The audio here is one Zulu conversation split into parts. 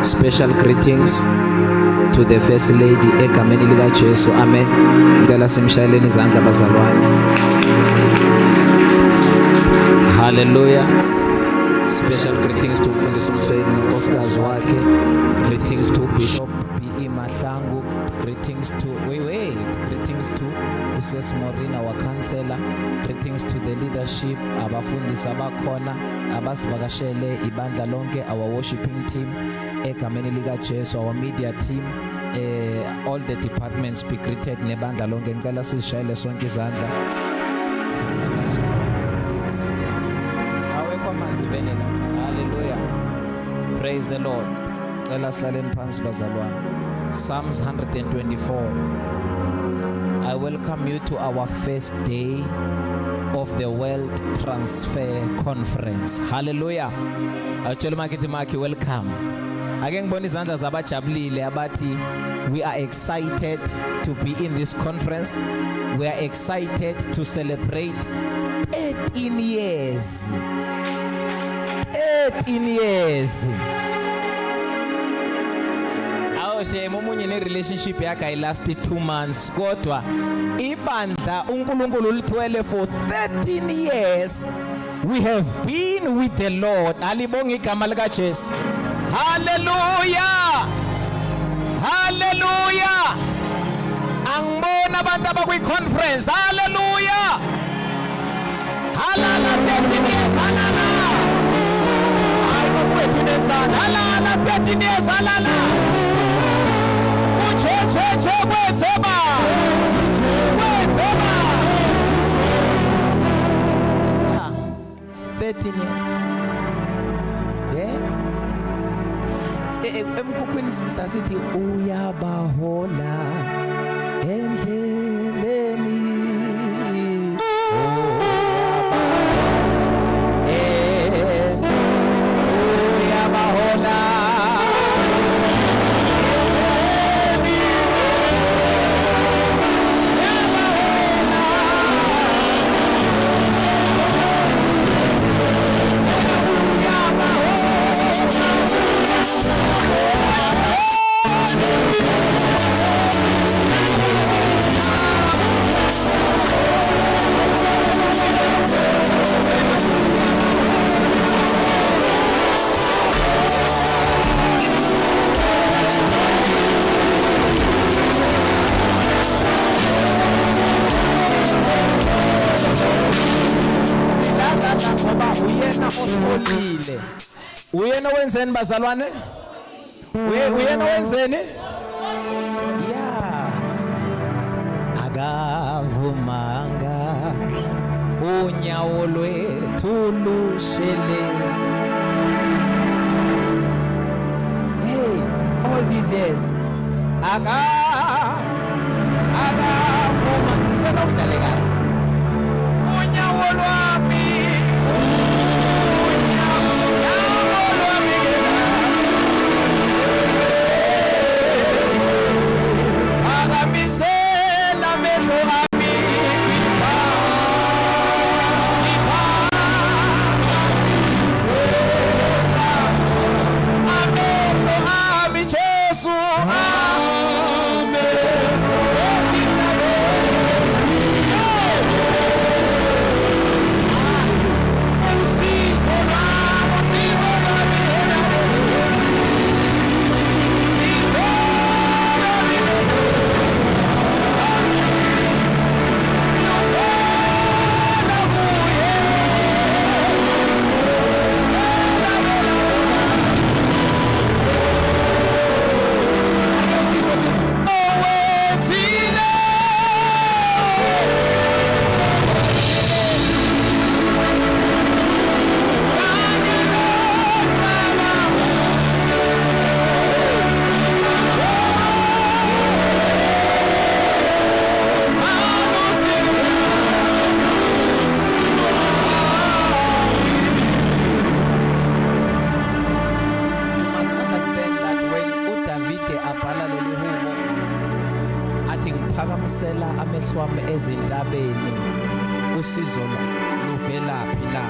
Special greetings to the First Lady egameni lika Jesu. Amen. Ngicela simshayeleni izandla bazalwane. Hallelujah. Special greetings to Mfundisi Mthweni nonkosikazi wakhe. Greetings to Bishop B.E. Mahlangu. Greetings to greetings to Mrs. Morina, our counselor. Greetings to the leadership, abafundisi abakhona, abasivakashele ibandla lonke, our worshiping team egameni lika Jesu, our media team, all the departments be greeted nebandla lonke. Ngicela sishayele sonke izandla. Hallelujah. Praise the Lord. Ngicela silaleni phansi bazalwane. Psalms 124. I welcome you to our first day of the World Transfer Conference. Hallelujah. Acholo makithi maki welcome. Ake ngibona izandla zabajabulile abathi we are excited to be in this conference. We are excited to celebrate 13 years. 13 years. Umunye ne relationship yakhe I lasted 2 months kodwa ibandla uNkulunkulu lithwele for 13 years. We have been with the Lord. Alibonga igama lika Jesu. Hallelujah. Hallelujah. Angibona abantu abakwi conference. Hallelujah. Halala 13 years halala. Ayibafethu nesana. Halala 13 years halala. 13 years. Yeah. Emkhukhwini sasithi uyabahola endleleni. Uyabahola. Uyena wenzeni bazalwane? Uyena wenzeni? Yeah. Agavumanga unyawo lwethu lushele. Hey, all these years. Agavuma ngicela udlale kahle. Unyawo lwami. Ngiphakamisela amehlo ami ezintabeni usizo luvelaphi la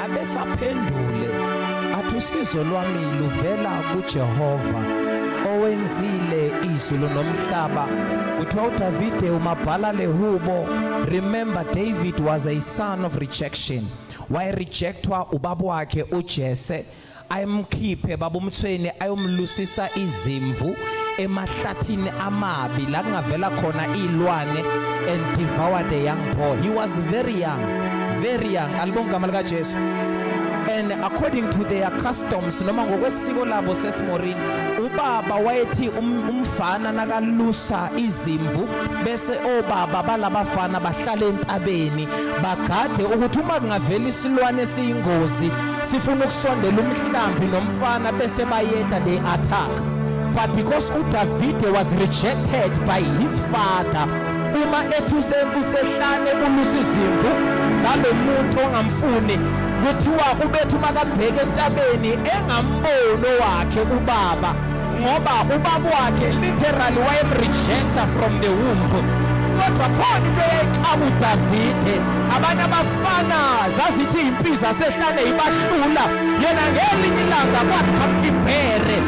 abesaphendule athi uthi usizo lwami luvela kuJehova owenzile izulu nomhlaba. Kuthiwa uDavide umabhala lehubo, remember David was a son of rejection. Why rejectwa ubaba wakhe uJese, ayemkhiphe babumthweni ayomlusisa izimvu emahlathini amabi la kungavela khona ilwane and devour the young boy. He was very young, alibonga igama lika Jesu. And according to their customs, noma ngokwesiko labo seSimorini, ubaba wayethi umfana nakalusa izimvu bese obaba balabafana bahlala entabeni bagade ukuthi uma kungavela isilwane esiyingozi sifuna ukusondela umhlambi nomfana bese bayehla they attack. But because uDavide was rejected by his father, uma ethuse usehlane ulusa izimvu zalo muntu ongamfuni, kuthiwa ubethu makabheke entabeni engambono wakhe ubaba, ngoba ubaba wakhe literally wayemrejecta from the womb. Kodwa khona into eyayixaka uDavide, abanye abafana zazithi impiza sehlane ibahlula, yena ngelinye ilanga kwathi ibhere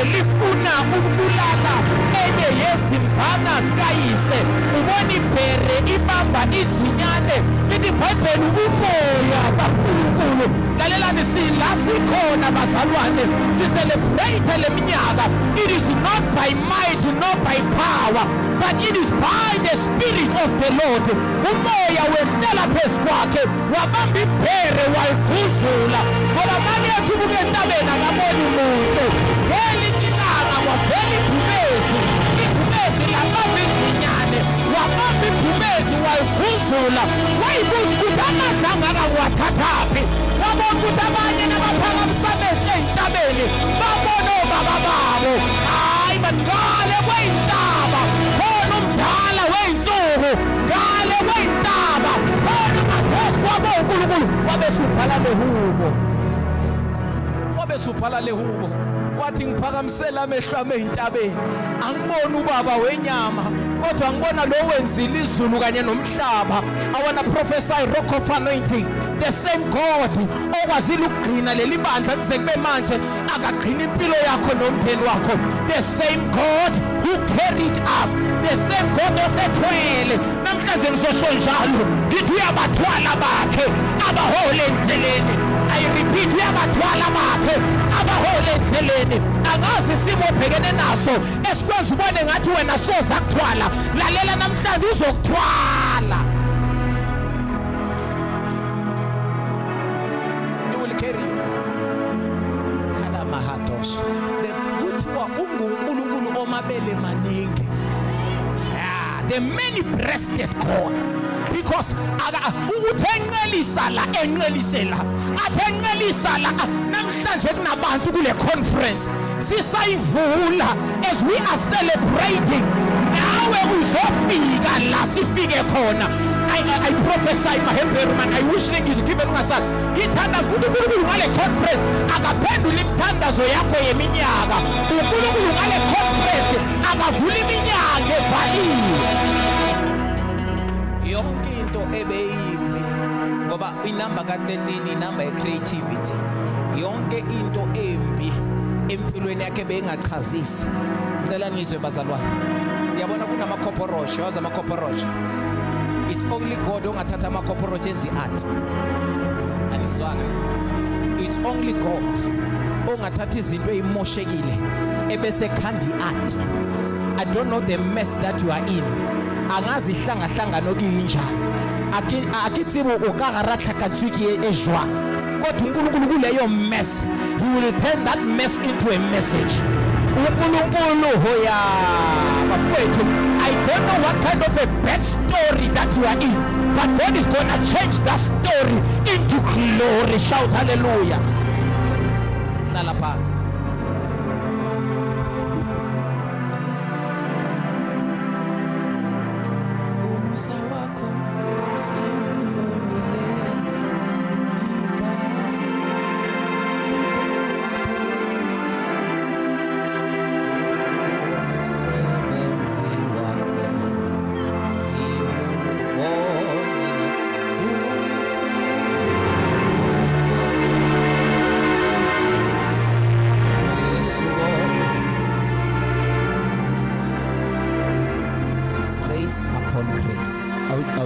lifuna ukubulala enye yezimvana zikayise. Ubona ibhere ibamba izinyane, lithi iBhayibheli umoya kaNkulunkulu. Lalelani sila sikhona bazalwane, sicelebrate leminyaka. It is not by might nor by power, but it is by the Spirit of the Lord. Umoya wehlela phezu kwakhe wabamba ibhere waliguzula, ngoba manje ethubuke entabeni akaboni umuntu. Ngelinye ilanga wavela ibhubezi labamba izinyane, wabamba ibhubezi waliguzula. Wayibuza ukuthi amandla angaka ngiwathathaphi. Wabona ukuthi abanye nabaphakamisane ey'ntabeni babona obaba babo. Hayi ngale kwey'ntaba khona umdala wey'nsuku, ngale kwey'ntaba khona uMathesi wabo uNkulunkulu. Wabesubhala lehubo wathi ngiphakamisela amehlo ami ey'ntabeni, angiboni ubaba wenyama kodwa ngibona lo wenzile izulu kanye nomhlaba. I wanna prophesy rock of anointing. The same God okwazile ukugcina leli bandla kuze kube manje akagcina impilo yakho nomndeni wakho. The same God who carried us, the same God osethwele. Namhlanje ngizosho njalo, ngithi uyabathwala bakhe abahole endleleni. I repeat, uyabathwala bakhe abahole endleleni. Angazi isimo obhekene naso esikwenza ubone ngathi wena soza kuthwala. Lalela namhlanje uzokuthwala. uNkulunkulu omabele maningi. The many-breasted God, because uthenqelisa la enqelisela athenqelisa la namhlanje kunabantu kule conference sisayivula as we are celebrating. Nawe uzofika la sifike khona. I prophesy Mahembe man, I wish thing is given myself. Ngithandaza uNkulunkulu ngale conference akaphendula imithandazo yakho yeminyaka. uNkulunkulu ngale conference akavula iminyaka evaliwe. Yonke into ebeyimbi ngoba inamba ka13 inamba ye-creativity. Yonke into embi empilweni yakhe bengachazisi. Ngicela nizwe bazalwane. Ngiyabona kunama-corporosho, wazi ama-corporosho. It's only God ongathatha ama-corporosho enzi art. Anizwana? It's only God ongathatha izinto ezimoshekile ebese khandi art. I don't know the mess that you are in. Angazi hlanga nokuyinjani. Akitsibo ukagaratla katswiki ejwa. Kodwa uNkulunkulu kuleyo mess, he will turn that mess into a message. uNkulunkulu hoya bafowethu, I don't know what kind of a bad story that you are in, but God is going to change that story into glory. Shout hallelujah. Hlala phansi.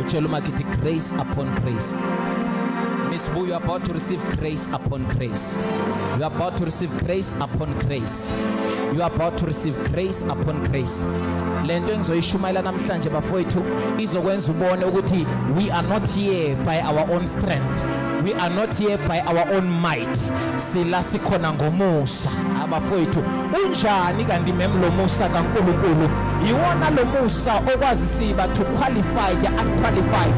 awutshela umakithi grace upon grace. Miss Boo, you are about to receive grace upon grace. You are about to receive grace upon grace. You are about to receive grace upon grace. Lento engizoyishumayela namhlanje bafowethu izokwenza ubone ukuthi we are not here by our own strength. We are not here by our own might. Sila sikhona ngomusa. Abafowethu unjani kanti memlo musa kaNkulunkulu? Iwona lo musa okwazi siba to qualify the unqualified.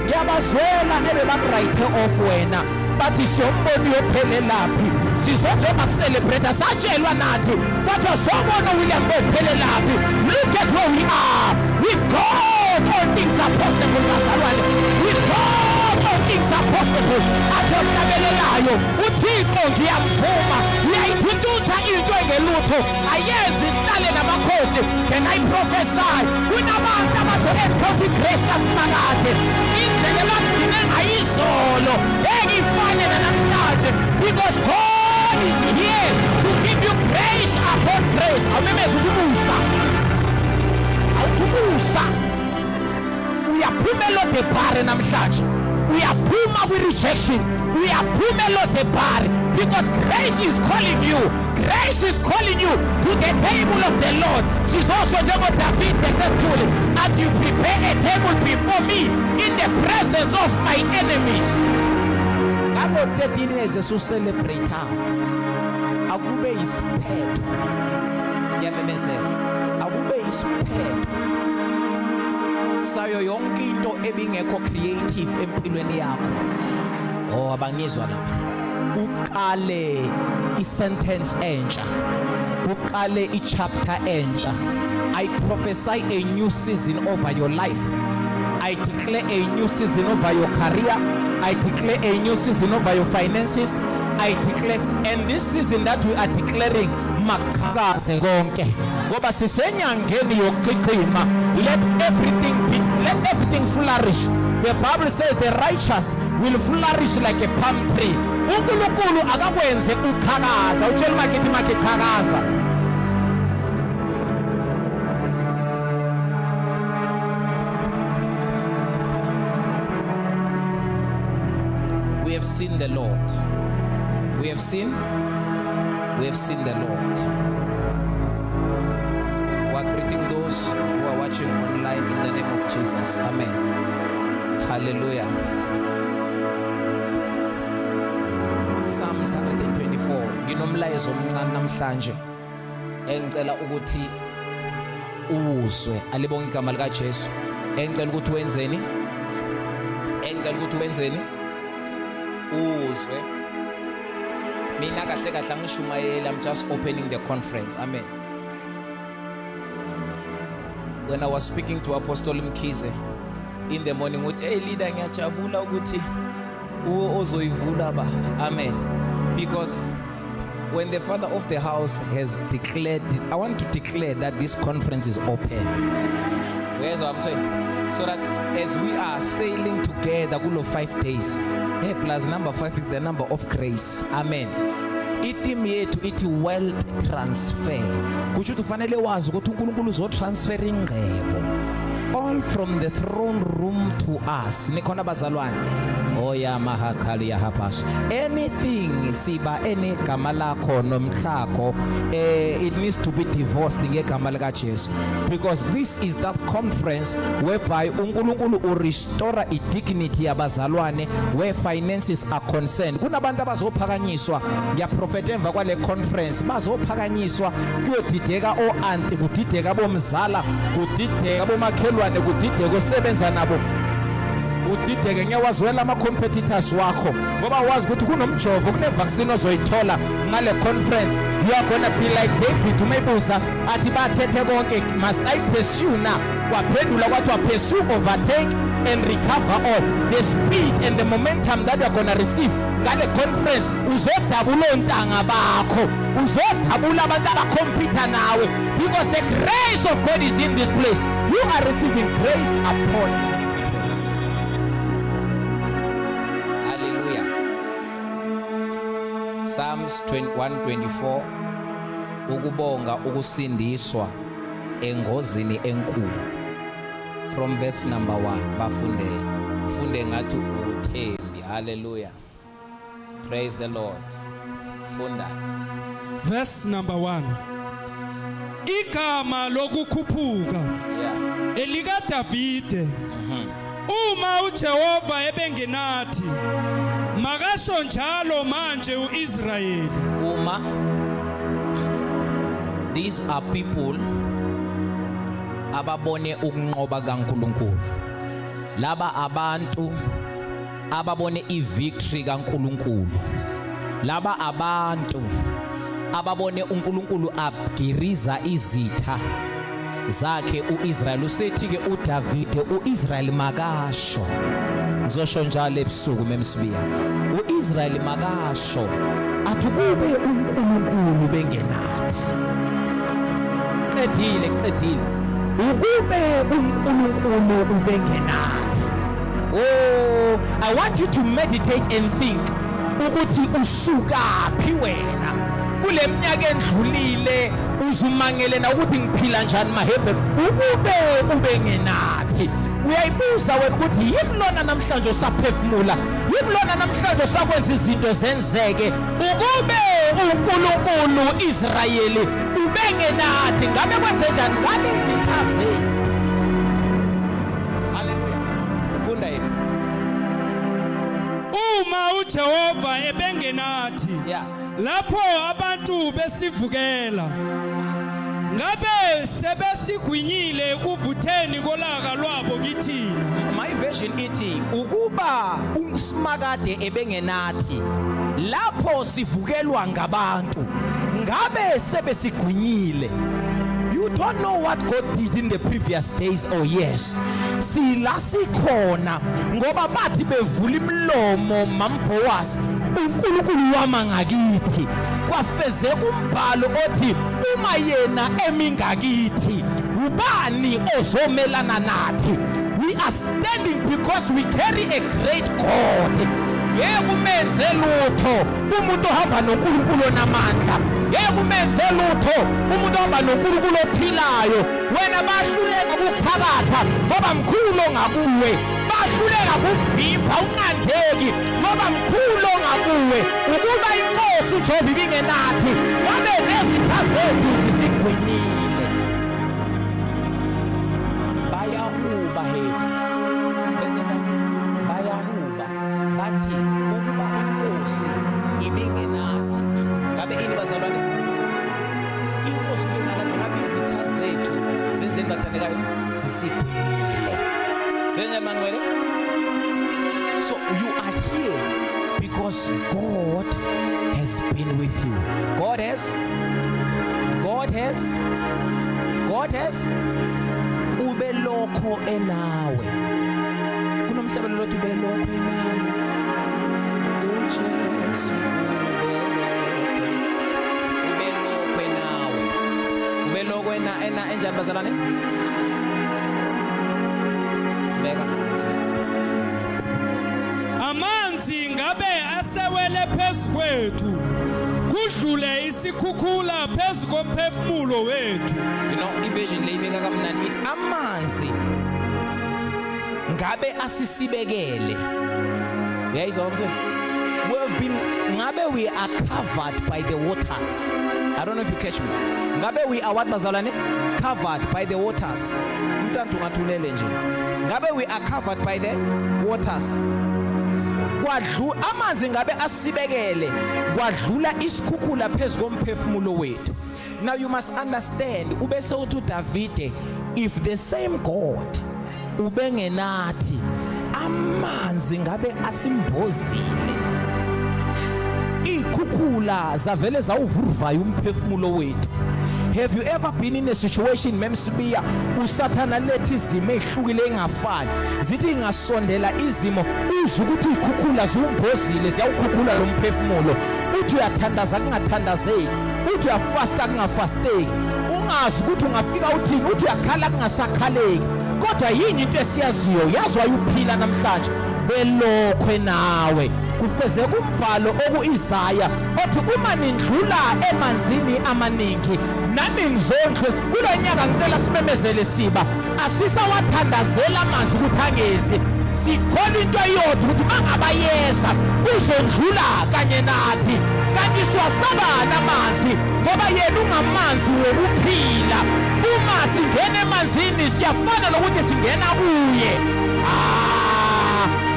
Ngiyabazwela ebebakurayithe off wena bathi siyomboni yophelelaphi sizonjengoba celebrate satshelwa nathi kodwa sobona William bophelelaphi. Look at where we are. With God all things are possible bazalwane. With God all things are possible. Athosabelelayo uThixo ngiyamvuma uyayithutha into engelutho ayenzi ihlale namakhosi. Can I prophesy kunabantu abazo-encounter grace kasinakade indlela abagcine ngayizolo engifane namhlanje because God is here to give you grace upon grace. Awumemeza ukubusa awukubusa uyaphuma elodebhare namhlanje uyaphuma kwi-rejection uyaphuma elodebhare because grace is calling you. Grace is calling you to the table of the Lord. Sizosho njengoDavid esesithule athi you prepare a table before me in the presence of my enemies. Abo 13 years esucelebrate akube isiphetho yamemezela akube isiphetho sayo yonke into ebingekho creative empilweni yakho. Abangizwa lapha uqale isentence entsha uqale ichapter entsha. I prophesy a new season over your life. I declare a new season over your career. I declare a new season over your finances. I declare, and this season that we are declaring makakaze konke ngoba sisenyangeni yokuqhima. Let everything flourish. The Bible says the righteous will flourish like a palm tree. uNkulunkulu akakwenze uqhakaza. Utshela makithi qhakaza. We have seen the Lord. We have seen the Lord. We are greeting those who are watching online in the name of Jesus. Amen. Hallelujah. Psalms 124. Nginomlayezo omncane namhlanje engicela ukuthi uzwe. Alibonge igama lika Jesu. Engicela ukuthi wenzeni? Uzwe. Mina kahle angishumayela. I'm just opening the conference. Amen. When I was speaking to Apostle Mkhize in the morning, with hey leader ngiyajabula ukuthi ozoyivula ba. Amen. Because when the father of the house has declared, I want to declare that this conference is open. Where's what I'm saying? So that as we are sailing together kulo 5 days, hey, plus number 5 is the number of grace. Amen. Itheme yethu ithi wealth transfer. Kuthi ufanele wazi ukuthi uNkulunkulu uzotransfer ingcebo all from the throne room to us. Nikhona bazalwane. Oya mahakali ya hapash. Anything siba enegama lakho nomhlakho it needs to be divorced ngegama lika Jesu, because this is that conference whereby uNkulunkulu urestore dignity yabazalwane where finances are concerned. Kunabantu abazophakanyiswa ngiyaprofeta emva kwale conference bazophakanyiswa kuyodideka o-anti, kudideka bomzala, kudideka bomakhelwane, kudideka osebenza nabo, udideke ngiyawazwela ama-competitors wakho ngoba wazi ukuthi kunomjovo, kune-vaccine ozoyithola ngale conference. You are gonna be like David. Umebuza athi bathethe konke, must I pursue now? Waphendula kwathi wa pursue, overtake and recover all. The speed and the momentum that you are gonna receive ngale conference uzodabula ontanga bakho, uzodabula abantu abakompita nawe, because the grace of God is in this place. You are receiving grace upon grace. Hallelujah. Psalms 124. Ukubonga ukusindiswa engozini enkulu. from verse number 1. Funde ngathi uThembi. Hallelujah. Praise the Lord. Funda. Verse number 1. Igama lokukhuphuka elika Davide. Uma uJehova ebengenathi makasho njalo manje uIsrayeli. Uma, these are people ababone ukunqoba kaNkulunkulu. Laba abantu ababone ivictory kaNkulunkulu. Laba abantu ababone uNkulunkulu abgiriza izitha zakhe uIsrael. Usethi ke uDavide uIsrael makasho. Ngizosho njalo ebusuku memsibiya. uIsrael makasho athi kube uNkulunkulu bengenathi. Qedile. Ukube uNkulunkulu ubengenathi. Oh, I want you to meditate and think ukuthi usukaphi wena kule minyaka endlulile uzumangele na ukuthi ngiphila njani mahebe ukube ubengenathi. Uyayibuza wena ukuthi yimlona namhlanje usaphefumula, yimlona namhlanje usakwenza izinto zenzeke. Ukube uNkulunkulu Israyeli ubengenathi ngabe kwenze njani ngabe izithaze. Haleluya. Funda yini? Uma uJehova ebengenathi lapho abantu besivukela ngabe sebesigwinyile kuvutheni kolaka lwabo kithina. My version ithi ukuba uSimakade ebengenathi lapho sivukelwa ngabantu ngabe sebesigwinyile. You don't know what God did in the previous days or years. Sila sikhona ngoba bathi bevula imlomo mamBoaz uNkulunkulu wama ngakithi. Kwafezeka umbhalo othi uma yena emingakithi ubani ozomelana nathi. We are standing because we carry a great God. Yebo umenze lutho umuntu ohamba noNkulunkulu namandla. Yebo umenze lutho umuntu ohamba noNkulunkulu ophilayo. Wena bahluleka ukuphakatha ngoba mkhulu ngakuwe. Bahluleka ukuvimba unqandeki ngoba mkhulu ngakuwe. Ukuba inkosi Jehova ibingenathi ngabe nezitha zethu zisigwinile. Bayahuba bayahuba bathi ukuba inkosi ibingenathi ngabe ini bazalwane inkosi ibingenathi ngabe izitha zethu zenzeni bathandekayo sisigwinile. So you are here because God has been with you. God has ube lokho enawe. Kunomhlabelo lothi ube lokho enawe. uJesu ube lokho enawe. Ube lokho enjani bazalwane? Beka. Amanzi ngabe asewele phezukwethu kudlule isikhukhula phezu komphefumulo wethu. You know, ivision leyibeka kamnandi ithi amanzi ngabe asisibekele. Uyayizwa mse? We have been ngabe we are covered by the waters. I don't know if you catch me. Ngabe we are what bazalwane? Covered by the waters. Mntantu ngathulele nje. Ngabe we are covered by the waters. Kwadlu amanzi ngabe asibekele kwadlula isikhukhula phezu komphefumulo wethu. Now you must understand ubese uthi uDavide if the same God ubengenathi amanzi ngabe asimbozile. Ikhukhula zavele zawuvurvayo umphefumulo wethu. Have you ever been in a situation memsibiya usathana lethi izimo ehlukile engafani zithi ngasondela izimo uzwe ukuthi ikhukhula ziwumbozile ziyawukhukhula lo mphefumulo uthi uyathandaza kungathandazeki uthi uyafasta kungafasteki ungazi ukuthi ungafika uthini uthi uyakhala kungasakhaleki kodwa yini into esiyaziyo yazwa uphila namhlanje belokho nawe kufezeka umbhalo okuIsaya othi uma nindlula emanzini amaningi nami ngizondle. Kulonyaka ngicela simemezele siba asisawathandazela amanzi ukuthi angezi. Sikhola into eyodwa ukuthi mangabayeza uzondlula kanye nathi, kanti siwasaba namanzi ngoba yena ungamanzi wokuphila. Uma singena emanzini siyafana lokuthi singena kuye.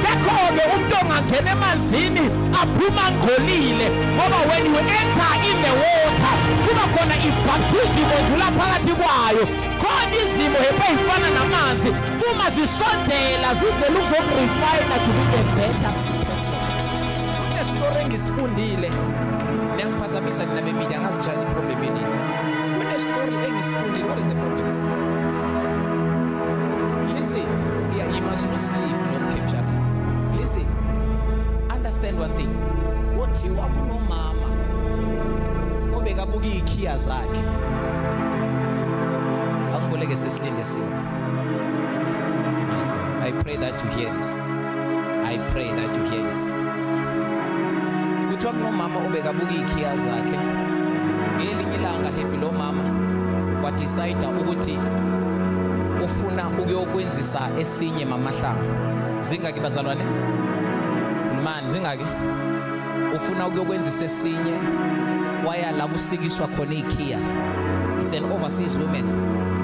Ngakho-ke umuntu ongangena emanzini aphuma ngcolile ngoba when you enter in the water kuba khona ibaptism odlula phakathi kwayo. Khona izimo ezifana namanzi uma zisondela zizele ukuzorefine to be a better person. Kunestory engisifundile neyangiphazamisa mina bemedia ngazi njani iproblem yini. Kunestory engisifundile. What is the problem? Listen, yeah, you must not sleep, not capture. Listen, understand one thing. Kuthiwa kunomama obekabuka ikhiya zakhe. Angibuleke sesilinde sini. I pray that you hear this. I pray that you hear this. Kuthiwa kunomama obekabuka ikhiya zakhe. Ngelinye ilanga happy lo mama wadecide ukuthi ufuna ukuyokwenzisa esinye mamahlangu. Zingaki bazalwane? Khulumani zingaki? Ufuna ukuyokwenzisa esinye waya la kusikiswa khona ikhiya. It's an overseas woman.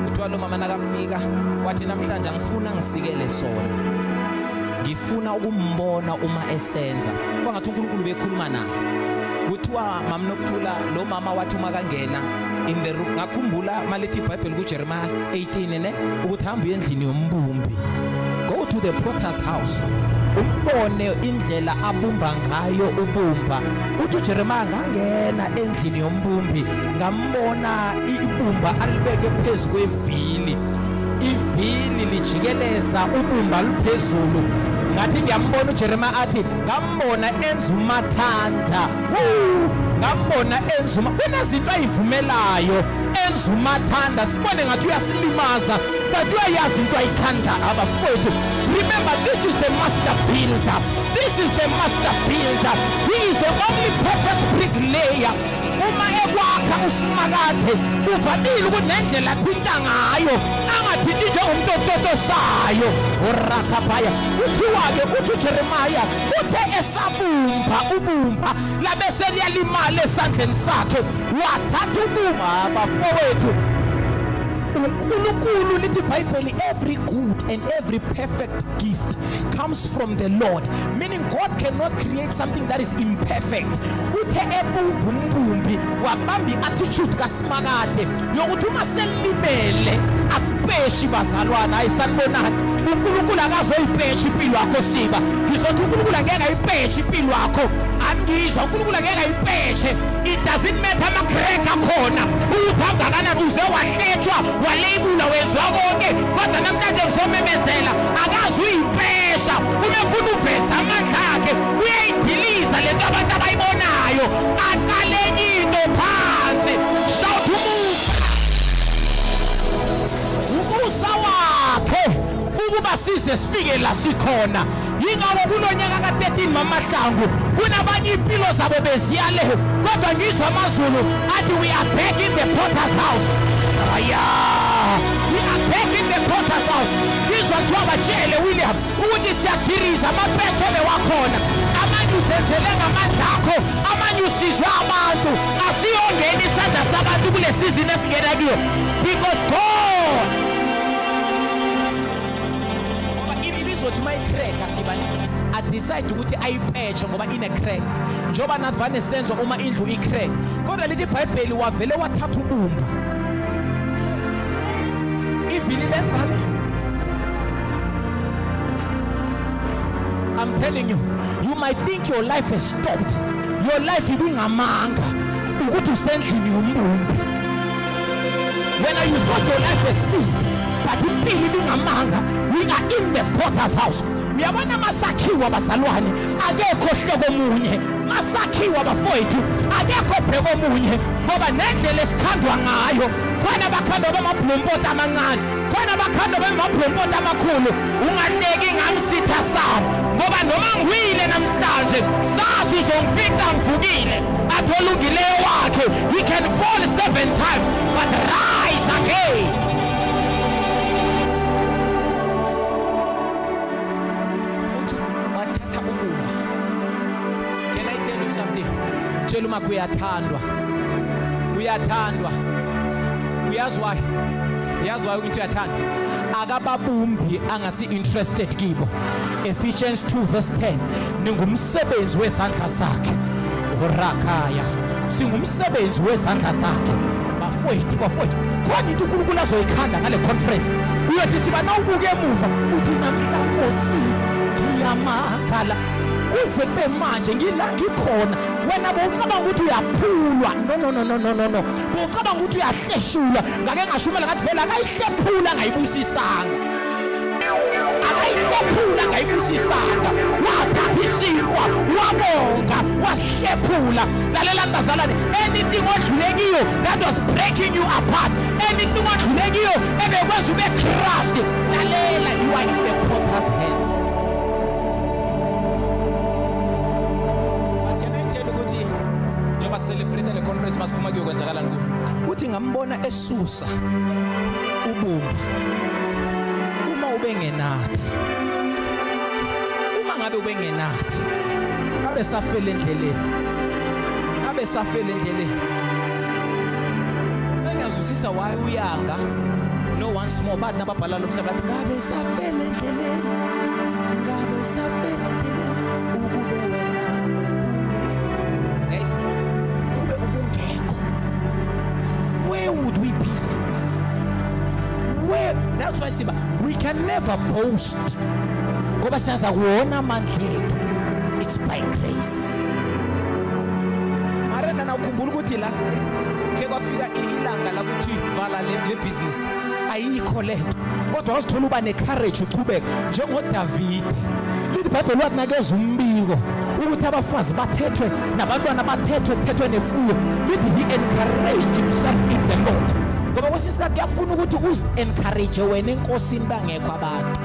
Kuthiwa lo mama nakafika wathi namhlanje ngifuna ngisikele sona. Ngifuna ukumbona uma esenza. Kwangathi uNkulunkulu bekhuluma naye. Kuthiwa mamnokuthula lo mama wathi uma kangena in the room. Ngakhumbula malethi iBhayibheli kuJeremiah 18 ne ukuthi hamba endlini yombumbi. Go to the potter's house. Umbone indlela abumba ngayo ubumba. Uthi uJeremiah ngangena endlini yombumbi ngambona ibumba alibeke phezulu kwevili. Ivili lijikeleza ubumba luphezulu. Ngathi ngiyambona uJeremiah athi ngambona enza umathanda. Ngambona enza kunezinto ayivumelayo enza umathanda. Sibone ngathi uyasilimaza kanti uyayazi into ayikhanda abafowethu. Remember, this is the master builder. This is the master builder. He is the only perfect bricklayer. Uma ekwakha usimakade uvamile ukuthi nendlela athinta ngayo angathinti njengomuntu ototosayo. Orakaphaya kuthiwa-ke uthi uJeremiah uthe esabumba ubumba labese liyalimala esandleni sakhe wathatha ubumba abafowethu. uNkulunkulu lithi iBhayibheli every good and every perfect gift comes from the Lord, meaning God cannot create something that is imperfect. Uthe ebumba umbumbi wabamba i-attitude kaSimakade yokuthi uma selimele asipeshi bazalwana. Ayisanibonani uNkulunkulu akazoyipeshi impilo yakho Siba. Ngizothi uNkulunkulu angeke ayipeshi impilo yakho. Angizwa uNkulunkulu angeke ayipeshe. It doesn't matter amakreka khona uyuhamba kanani uze wahletshwa walebula wezwa konke kodwa namhlanje ngizomemezela akazi uyipesha. Umefuna uveza amandla akhe uyayidiliza lento abantu abayibonayo aqaleni into phansi. Shout umusa wakhe ukuba size sifike la sikhona. Yingawo kulonyaka ka13 mamahlangu kunabanye impilo zabo beziyale kodwa ngizwa amazulu athi we are back in the potter's house. We are back in the potter's house. Ngizwa kuthiwa batshele William ukuthi siyagiriza amapeshe bewakhona. Amanye usenzele ngamandla akho, amanye usizwe abantu. Asiyongena isandla sabantu kule season esingena kuyo because God ukuthi mayicrack asibani a decide ukuthi ayipeshe ngoba ine crack njoba natvane senzo uma indlu icrack. Kodwa lithi iBhayibheli wavele wathatha ubumba ivili lenzane. I'm telling you, you might think your life has stopped. Your life ibingamanga ukuthi usendlini yombumbi. When you thought your life has ceased, but impilo ibingamanga. We are in the potter's house. uyabona masakhiwa bazalwane akekho hloko omunye masakhiwa bafowethu akekho bheko omunye ngoba nendlela esikhandwa ngayo khona bakhandwa bamabhlompoti amancane khona bakhandwa bamabhlompoti amakhulu ungahleki ngamsitha sami ngoba noma ngiwile namhlanje sazi uzongifika ngivukile atholungileyo wakhe he can fall 7 times but rise again. Tshela uma kuyathandwa uyazi why ukuthi uyathandwa akababumbi angasi interested kibo. Ephesians 2:10 ningumsebenzi wezandla zakhe orakhaya singumsebenzi wezandla zakhe bafowethu khona into uNkulunkulu azoyikhanda ngale conference uyothi siba nawubuke emuva uthi namhlankosi ngiyamakala kuze kube manje ngikhona wena bowucabanga ukuthi uyaphulwa no bowucabanga ukuthi uyahleshulwa ngake ngashumela ngathi phela akayihlephula ngayibusisanga wathatha isinkwa wabonga wasihlephula. Lalela mbazalwane, anything odlule kiyo that was breaking you apart, anything odlule kiyo ebekwenza ube crushed, lalela, you are in the potter's hands. Celebrate le conference masiphuma kuyokwenzakala ngoku uthi ngambona esusa ubumba uma ubengenathi ngabe ubengenathi ngabe safela endleleni sengiyazwisisa why uyanga no once more but nababhala lo mhlaba ngabe safela endleleni ukube wena where would we be? That's why Simba, we can never boast. Ngoba siyaza kuona amandla ethu. It's by grace. Marena na ukhumbula ukuthi la ke kwafika ilanga la kuthi vala le business. Ayikho lento. Kodwa wasithola uba ne-courage uqhubeka njengoDavid. Lithi iBhayibheli wathi nakeza umbiko ukuthi abafazi bathethwe nabantwana bathethwe nefuyo. Lithi he encouraged himself in the Lord. Ngoba kwesisikhathi kuyafuna ukuthi uzi-encourage wena enkosini bangekho abantu.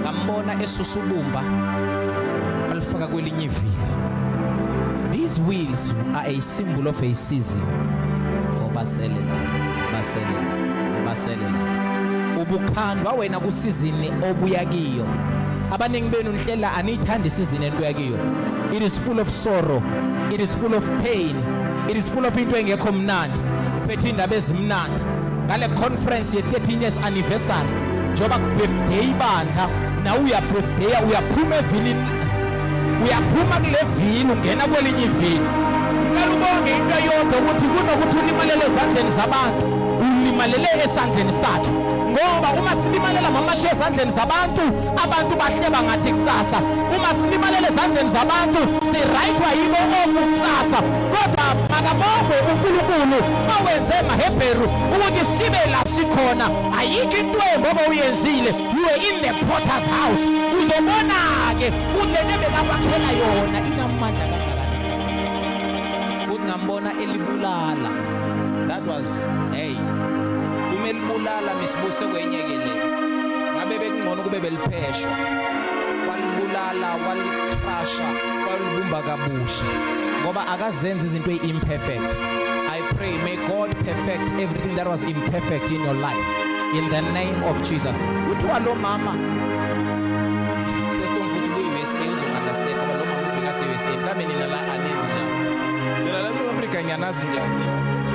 Ngambona esusubumba alifaka kwelinye ivili. These wheels are a symbol of a season. Baselela. Ubukhandwa wena kusizini obuya kiyo. Abaningi benu nhlela aniyithanda isizini enbuya kiyo. It is full of sorrow, it is full of pain, it is full of into engekho mnandi. Uphethe indaba ezimnandi. Ngale conference ye 13 years anniversary njoba birthday bandla na uya birthday uyaphuma evilini uyaphuma kule vini ungena kwelinye ivini. Ngicela ubonge into yodwa ukuthi kunokuthi ulimalele ezandleni zabantu ulimalele esandleni sakhe. Ngoba uma silimalela mamashe ezandleni zabantu abantu bahleba ngathi kusasa. Uma silimalela ezandleni zabantu sirayithwa yibo okusasa. Kodwa makabonge uNkulunkulu awenze eMahebheru ukuthi sibe la sikhona. Ayikho into ngoba uyenzile. You are in the potter's house. Uzobona ke unene bekabakhela yona inamandla kanjani. Ngambona elibulala. That was umelibulala misibuse kwenyekele. Ngabe bekungcono kube belipheshwa. Walibulala, walicrusha, walibumba kabusha. Ngoba akazenza izinto imperfect. I pray may God perfect everything that was imperfect in your life in the name of Jesus. Uthi walo mama sesitomfuthi kuyiWSA uzonunderstand ngoba lo mama ubingase mhlawumbe nina la anezi njalo. Africa ngiyanazi njani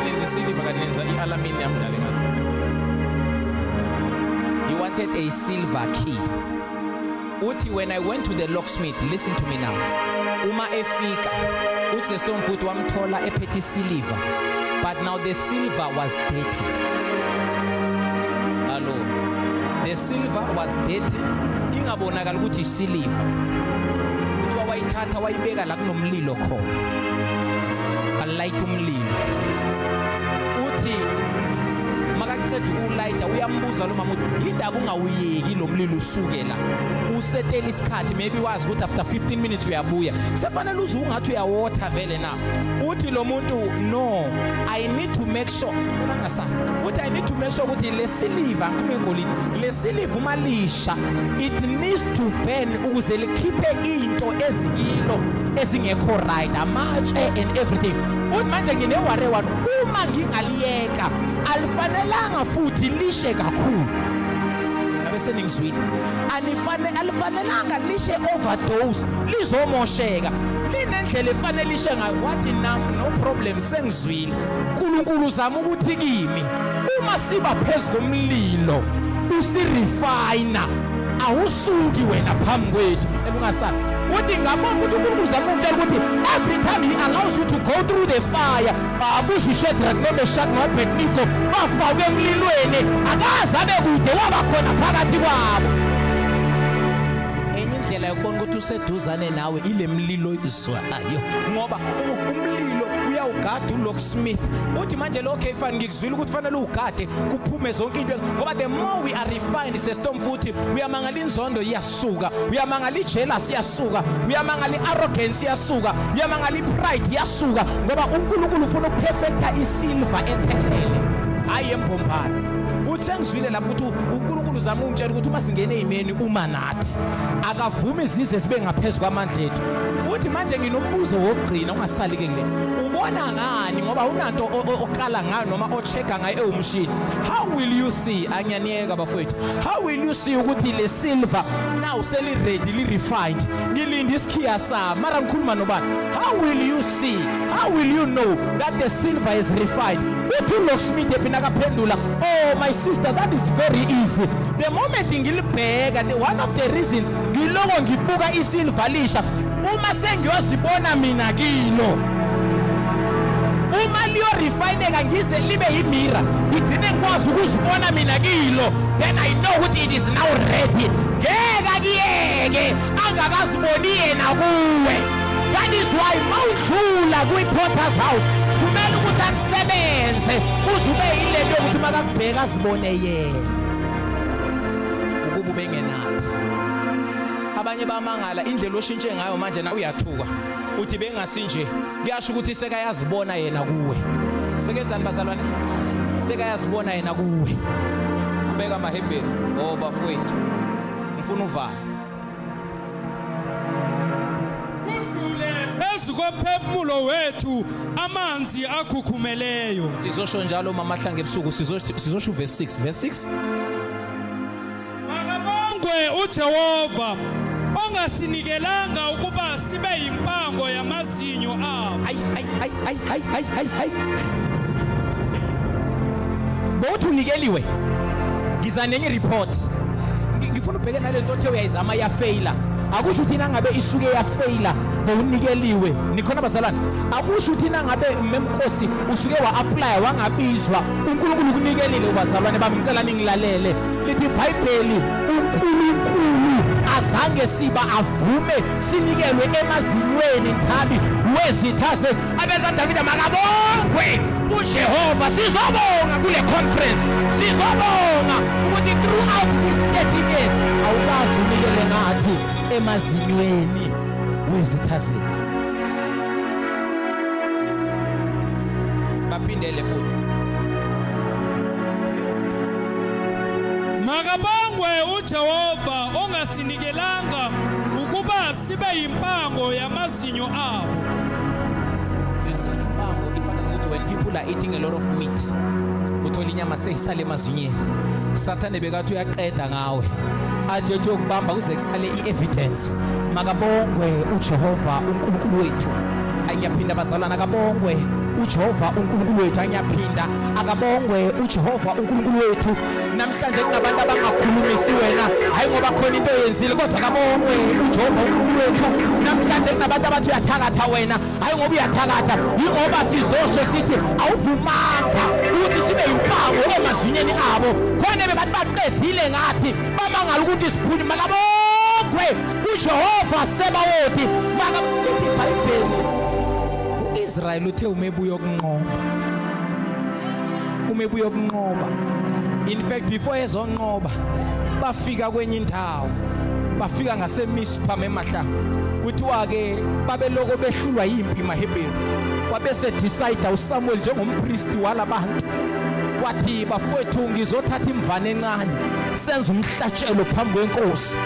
lenza silver kanti lenza i-aluminium njalo ngathi you wanted a silver key. Uthi when I went to the locksmith, listen to me now, uma efika uthi Stomfoot wamthola ephethe silver but now the silver was dirty. Hello, the silver was dirty ingabonakala ukuthi silver. Uthi wayithatha wayibeka la kunomlilo khona alight umlilo. Uthi makaqeda rider uyambuza lo mama uthi indaba ungawuyeki lo mlilo usuke la usetela isikhathi maybe wazi ukuthi after 15 minutes uyabuya sefanele uze ungathi uyawotha vele na uthi lo muntu no I need to make sure uthi I need to make sure ukuthi lesiliva ngumengolini lesiliva umalisha it needs to burn ukuze likhiphe into ezikilo ezingekho right amatshe and everything uthi manje ngineware one uma ngingaliyeka alifanelanga futhi lishe kakhulu bese ningizwile alifanelanga lishe overdose lizomosheka linendlela efanele lishe ngayo wathi no problem sengizwile uNkulunkulu zama ukuthi kimi uma siba phezulu komlilo usirefiner awusuki wena phambi kwethu elungasana uthi ngabona ukuthi uNkulunkulu zama ukutshela ukuthi every time he allows you to go through the fire abuze uShadrach noMeshach noAbednego bafakwe emlilweni akaze abe kude waba khona phakathi kwabo enye indlela yokubona ukuthi useduzane nawe ile mlilo izwayo ngoba umlilo uyawugada uLocksmith uthi manje lo Kefani ngikuzwile ukuthi fanele ugade kuphume zonke into ngoba the more we are refined sestom futhi uyamangala inzondo iyasuka uyamangala ijealousy iyasuka uyamangala iarrogance iyasuka uyamangala ipride iyasuka ngoba uNkulunkulu ufuna ukuperfecta isilver ephelele hayi embombana uthi sengizwile lapho ukuthi uNkulunkulu zama ungitshela ukuthi uma singene ezimeni uma nathi akavumi izizwe sibe ngaphezulu kwamandla ethu uthi manje nginombuzo wokugcina ungasali ke kule ubona ngani ngoba unanto okala ngayo noma ochecka ngayo ewumshini how will you see anyaniyeka bafowethu how will you see ukuthi le silver now seli ready li refined ngilinde isikhiya sa mara ngikhuluma nobani how will you see how will you know that the silver is refined uthi uLocksmith ephina kaphendula oh my sister that is very easy the moment ngilibheka one of the reasons ngiloko ngibuka isilver lisha uma sengiyozibona mina kilo uma liyo refineka ngize libe yimira ngigcine ngikwazi ukuzibona mina kilo then I know ukuthi it is now ready ngeke kiyeke angakaziboni yena kuwe that is why mawudlula kwi-Potter's house kumele ukuthi akusebenze uzube yilento yokuthi makakubheka azibone yena ukuba bengenathi abanye bamangala indlela oshintshe ngayo manje na uyathuka uthi bengasinje kuyasho ukuthi sekayazibona yena kuwe sekenzani bazalwane sekayazibona yena kuwe kubeka amahembeni bafowethu ngifuna uvala komphefumulo wethu amanzi akhukhumeleyo sizosho njalo mama Mahlange ebusuku sizosho verse 6 makabongwe uJehova ongasinikelanga ukuba sibe impango yamazinyo abo ay bothi unikeliwe ngiza nenye report ngifuna ubheke nalento othe uyayizama ya failure akusho ukuthi nangabe isuke ya failure bowunikeliwe nikhona bazalwane akusho ukuthi nangabe memkosi usuke wa apply wangabizwa uNkulunkulu kunikelile bazalwane bami ngicela ningilalele lithi iBhayibheli uNkulunkulu azange siba avume sinikelwe emazinyweni thabi wezithase abeza Davida makabongwe uJehova sizobonga kule conference sizobonga ukuthi throughout this 30 years awukazi unikele ngathi emazinyweni wezithase baphindele futhi makabongwe uJehova ongasinikelanga ukuba sibe impango yamazinyo abo. Impango ifana ukuthi when people are eating a lot of meat uthola inyama seyisale emazinyweni usathane bekathi uyaqeda ngawe athi ukubamba kuze kusale i-evidence makabongwe uJehova uNkulunkulu wethu anyaphinda bazalwana akabongwe uJehova uNkulunkulu wethu anyaphinda akabongwe uJehova uNkulunkulu wethu namhlanje kunabantu abangakhulumisi wena hayi ngoba khona into yenzile kodwa akabongwe uJehova uNkulunkulu wethu namhlanje kunabantu abathi uyathakatha wena hayi ngoba uyathakatha yingoba sizosho sithi awuvumanga ukuthi sibe impango emazinyweni abo khona bebantu baqedile ngathi bamangala ukuthi siphuni makabongwe uJehova sebawothi makabithi iBhayibheli Israel uthe umebuya ukunqoba In fact before ezonqoba bafika kwenye indawo bafika ngaseMizpah emahla kuthiwa ke babeloko behlulwa impi maHebheru wabese decide uSamuel njengompristi walabantu wathi bafowethu ngizothatha imvane encane senza umhlatshelo phambi kwenkosi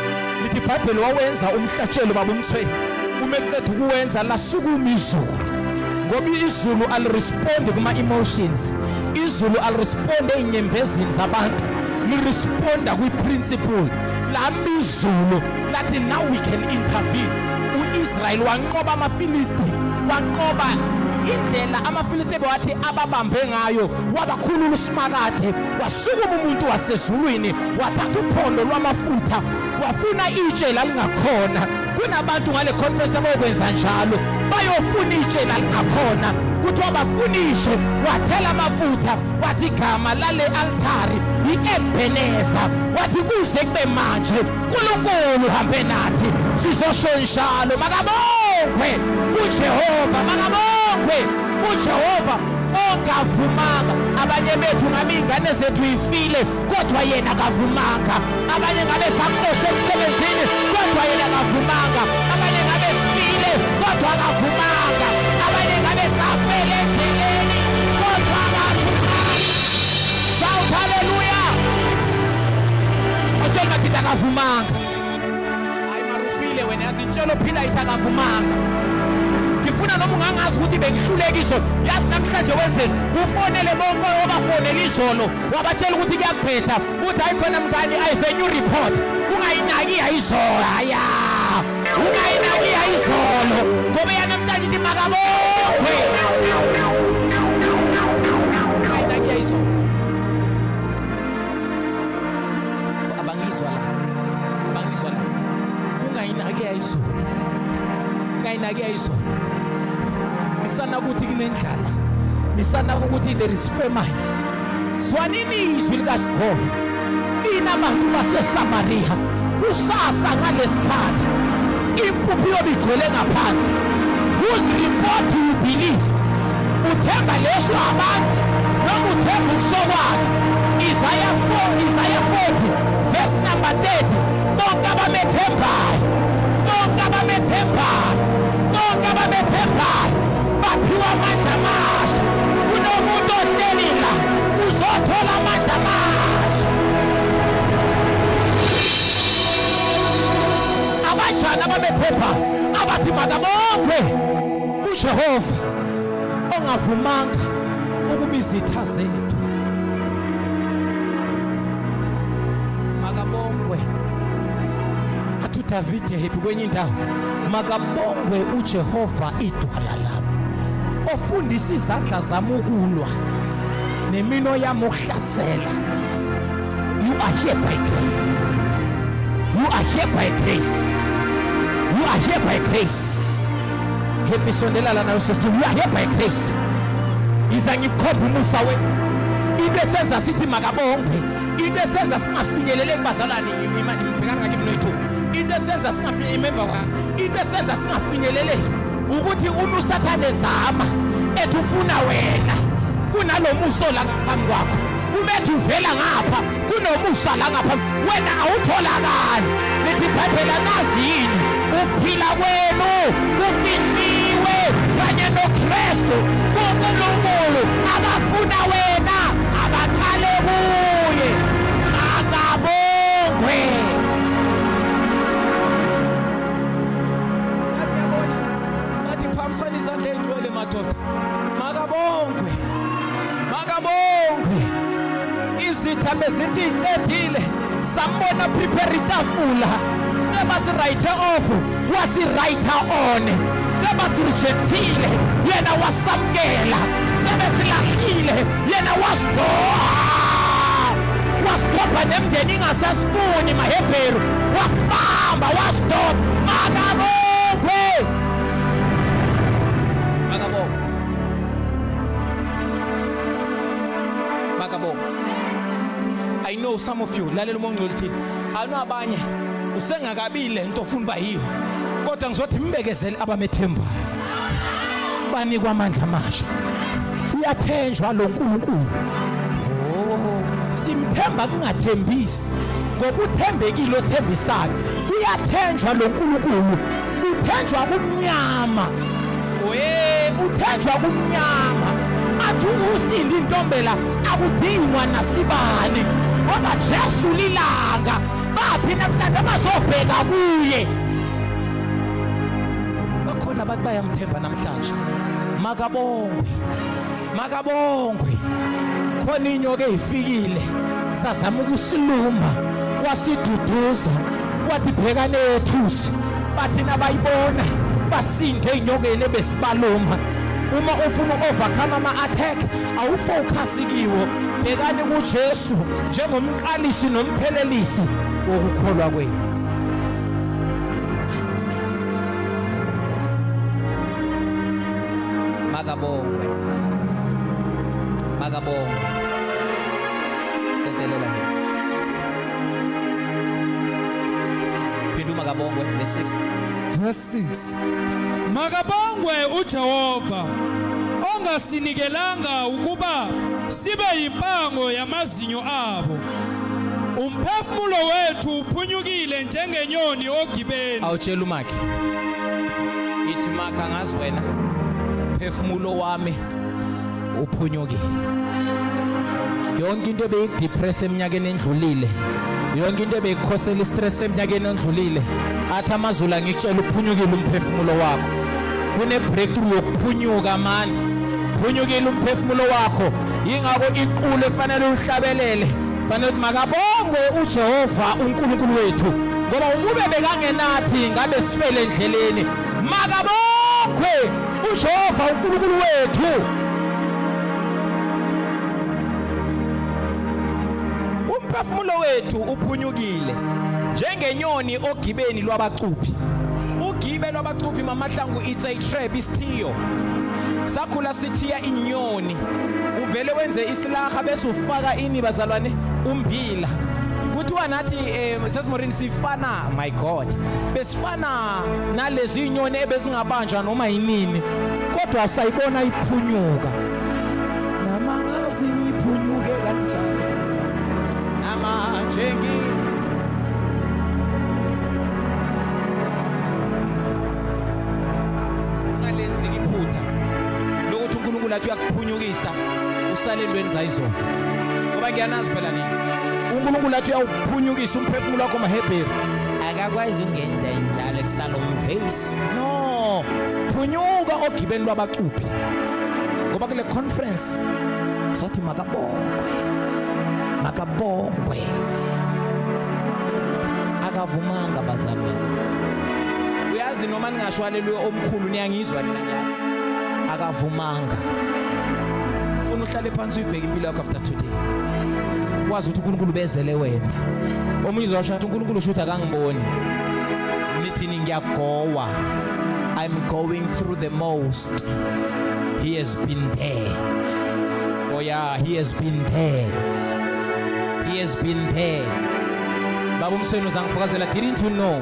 lithi iBhayibheli wawenza umhlatshelo babumthwe umeqeda ukuwenza lasukuma izulu ngoba izulu alirespond kuma emotions izulu alirespond einyembezini zabantu liresponda kwiprinciple lami izulu lathi now we can intervene uIsrael wanqoba amaFilisti wanqoba indlela amaFilisti bawathi ababambe ngayo wabakhulula uSimakade wasukuma umuntu wasezulwini wathatha uphondo lwamafutha wafuna itshe lalingakhona kunabantu ngale conference abokwenza njalo bayofuna itshe lalingakhona kuthiwa bafunishe wathela amafutha wathi igama lale altari iEbeneza wathi kuze kube manje uNkulunkulu hambe nathi sizosho njalo makabongwe uJehova makabongwe uJehova ongavumanga abanye bethu ngabe ingane zethu ifile kodwa yena akavumanga abanye ngabe saqoshwe emsebenzini kodwa yena akavumanga abanye ngabe sifile kodwa akavumanga abanye ngabe safele endleleni kodwa akavumanga. Shout hallelujah. Utshela bathi akavumanga hayi marufile wena yazintshelo phila itakavumanga ngifuna noma ungangazi ukuthi bengihlulekisho yazi namhlanje wenzeni ufonele bonke obafonela izolo wabatshela ukuthi kuyakuphetha uthi ayikhona mngani I've a new report ungayinaki ayizolo haya ungayinaki ayizolo ngoba yanamhlanje ithi makabongwe ungayinaki ayizolo abangizwa la ungayinaki ayizolo ungayinaki ayizolo nisana ukuthi kunendlala nisana ukuthi there is famine zwanini izwi likaJehova nina abantu baseSamaria kusasa ngalesikhathi impuphu yobigcwele ngaphandle whose report you believe uthemba leso abantu noma uthemba ukusokwakhe Isaiah 40 verse number 30 bonke abamethembayo baphiwa amandla amasha kunomuntu ohleli la uzothola amandla amasha abajana abamethemba abathi makabongwe uJehova ongavumanga ukuba izitha zethu makabongwe athu David happy kwenye indawo makabongwe uJehova idwala lami ofundisa izandla zami ukulwa nemino yami ukuhlasela. You are here by grace. You are here by grace. You are here by grace. Happy sondelala na sister, you are here by grace. Izangikhopha umusa we into esenza sithi makabongwe into esenza singafinyelele kubazalwane imali ngibhekana ngake mnoyithu into esenza singafinyelele member wa into esenza singafinyelele ukuthi uNusathane zama ethufuna wena kunalomuso la ngaphambi kwakho umethu uvela ngapha kunomusa la ngapha wena awutholakali lithi iBhayibheli nazini ukuphila kwenu kufihliwe kanye noKristu kuNkulunkulu abafuna wena abaqale kuye akabongwe. Ngiyabona ngathi phambisana izandla ezigcwele madoda makabongwe makabongwe izitha bezithi icedile sambona prepare itafula sebasirayithe off wasirayitha on sebasirejectile yena wasamkela sebesilahlile yena wasitopha nemndeni ingasasifuni maHebheru wasibamba wasitopha makabongwe makabongwe makabongwe. I know some of you lalela uMongcwele uthini anu abanye usengakabile into ofuna bayiyo kodwa ngizothi imbekezele abamethembayo banikwa amandla amasha uyathenjwa lo nkulunkulu simthemba kungathembisi ngoba uthembekile othembisayo uyathenjwa lo nkulunkulu uthenjwa kumnyama uthenjwa kumnyama athi usindi intombela akudingwa nasibani ngoba Jesu lilanga baphi namhlanje abazobheka kuye bakhona abantu bayamthemba namhlanje makabongwe khona inyoka ezifikile sazama ukusiluma wasiduduza wathi bhekane ethusi bathina bayibona basinde inyokeni ebesibaluma uma ufuna overcome ama-attack awufocus kiwo bhekani kuJesu njengomqalisi nomphelelisi wokukholwa kwenu. makabongwe cetelela phindu makabongwe verse 6 verse 6 makabongwe uJehova ongasinikelanga ukuba sibe yimpango yamazinyo abo umphefumulo wethu uphunyukile njengenyoni ogibeni. Awutshela umakhe ithi makha ngazi wena phefumulo wami uphunyukile. Yonke into ebeyidepress eminyakeni endlulile, yonke into ebeyikhosela istress eminyakeni endlulile, athi amazulu ngikutshela uphunyukile umphefumulo wakho. Kune breakthrough yokuphunyuka mani, phunyukile umphefumulo wakho. Yingakho iqulu efanele uhlabelele, fanele makabongwe uJehova uNkulunkulu wethu ngoba umube bekangenathi ngabe sifele endleleni. Makabongwe uJehova uNkulunkulu wethu. Umphefumulo wethu uphunyukile njengenyoni ogibeni lwabacuphi. Ugibe lwabacuphi mamahlangu it's a trap, isithiyo. Sakhula sithiya inyoni, uvele wenze isilaha bese ufaka ini bazalwane umbila. Kuthiwa nathi sesimorini sifana, my God, besifana nalezi inyoni ebezingabanjwa noma yinini, kodwa sayibona iphunyuka. Namangazi iphunyuke kanjani amanjengi ngalenzi iphutha lokuthi uNkulunkulu athi uyakuphunyukisa usale endweni zayizona ngoba ngiyanazi phela nini uNkulunkulu athi uyawuphunyukisa umphefumulo wakho maHebheru akakwazi ungenza njalo kusala umvesi. No, phunyuka ogibeni lwabacuphi ngoba kule conference sothi makabongwe akavumanga bazalwane. Uyazi noma ningasho haleluya omkhulu niyangizwa nina nyazi akavumanga. Ufuna uhlale phansi uyibheke impilo yakho after today wazi ukuthi uNkulunkulu bezele wena. Omunye uzosho ukuthi uNkulunkulu usho ukuthi akangiboni, nithini ngiyagowa, I'm going through the most. He has been there. Oh yeah, he has been there. He has been there. Baba umsweni uzangifakazela, didn't you know